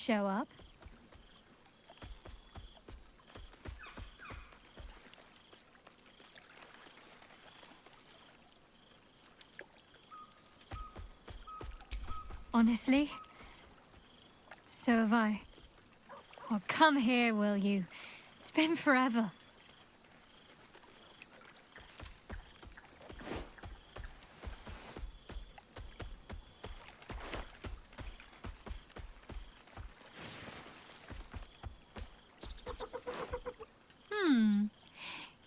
show up. Honestly, so have I. Well, come here, will you? It's been forever.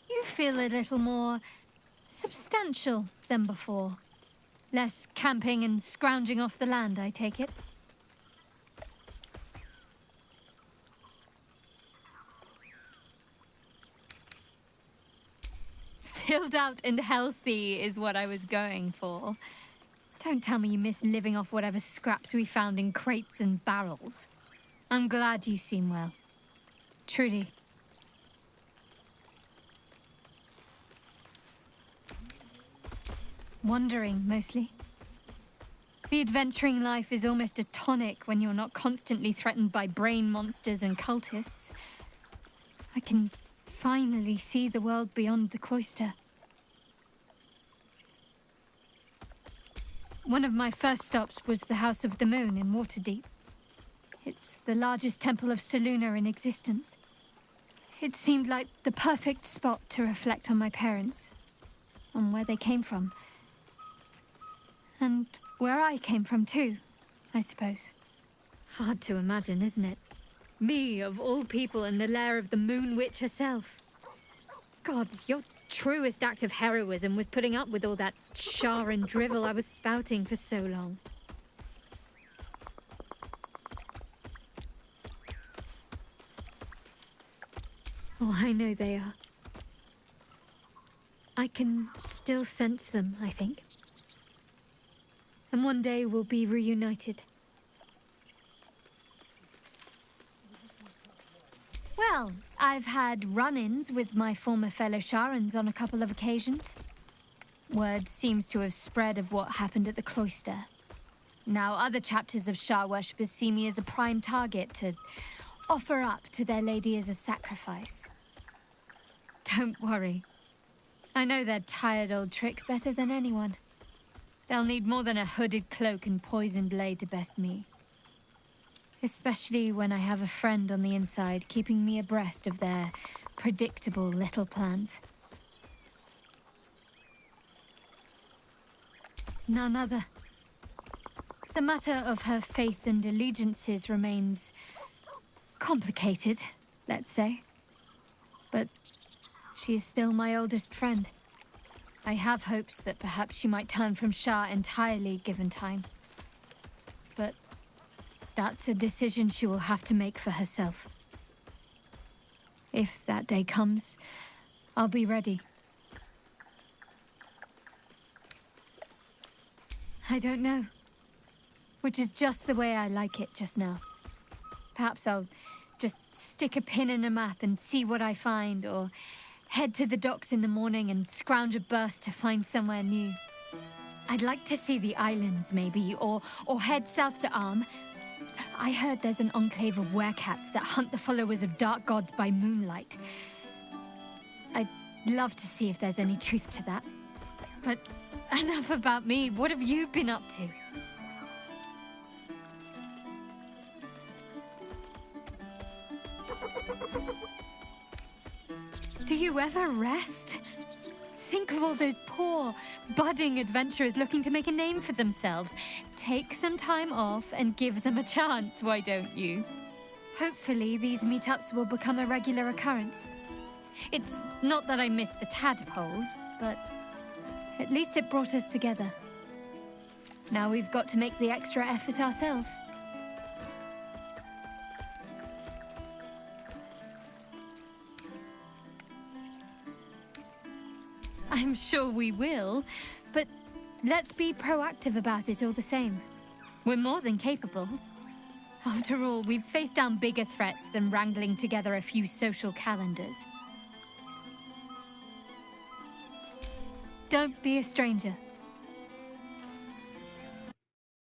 You feel a little more substantial than before. Less camping and scrounging off the land, I take it. Filled out and healthy is what I was going for. Don't tell me you miss living off whatever scraps we found in crates and barrels. I'm glad you seem well. Truly. Wandering, mostly. The adventuring life is almost a tonic when you're not constantly threatened by brain monsters and cultists. I can finally see the world beyond the cloister. One of my first stops was the House of the Moon in Waterdeep. It's the largest temple of Selûne in existence. It seemed like the perfect spot to reflect on my parents, on where they came from. And where I came from too, I suppose. Hard to imagine, isn't it? Me, of all people, in the lair of the Moon Witch herself. God, your truest act of heroism was putting up with all that char and drivel I was spouting for so long. Oh, I know they are. I can still sense them, I think. And one day we'll be reunited. Well, I've had run-ins with my former fellow Sharans on a couple of occasions. Word seems to have spread of what happened at the cloister. Now other chapters of Shar worshippers see me as a prime target to offer up to their lady as a sacrifice. Don't worry. I know their tired old tricks better than anyone. They'll need more than a hooded cloak and poisoned blade to best me. Especially when I have a friend on the inside keeping me abreast of their predictable little plans. None other. The matter of her faith and allegiances remains complicated, let's say. But she is still my oldest friend. I have hopes that perhaps she might turn from Shar entirely given time. But that's a decision she will have to make for herself. If that day comes, I'll be ready. I don't know. Which is just the way I like it just now. Perhaps I'll just stick a pin in a map and see what I find, or head to the docks in the morning and scrounge a berth to find somewhere new. I'd like to see the islands, maybe, or head south to Arm. I heard there's an enclave of werecats that hunt the followers of dark gods by moonlight. I'd love to see if there's any truth to that. But enough about me. What have you been up to? Do you ever rest? Think of all those poor, budding adventurers looking to make a name for themselves. Take some time off and give them a chance, why don't you? Hopefully these meetups will become a regular occurrence. It's not that I miss the tadpoles, but at least it brought us together. Now we've got to make the extra effort ourselves. I'm sure we will, but let's be proactive about it all the same. We're more than capable. After all, we've faced down bigger threats than wrangling together a few social calendars. Don't be a stranger.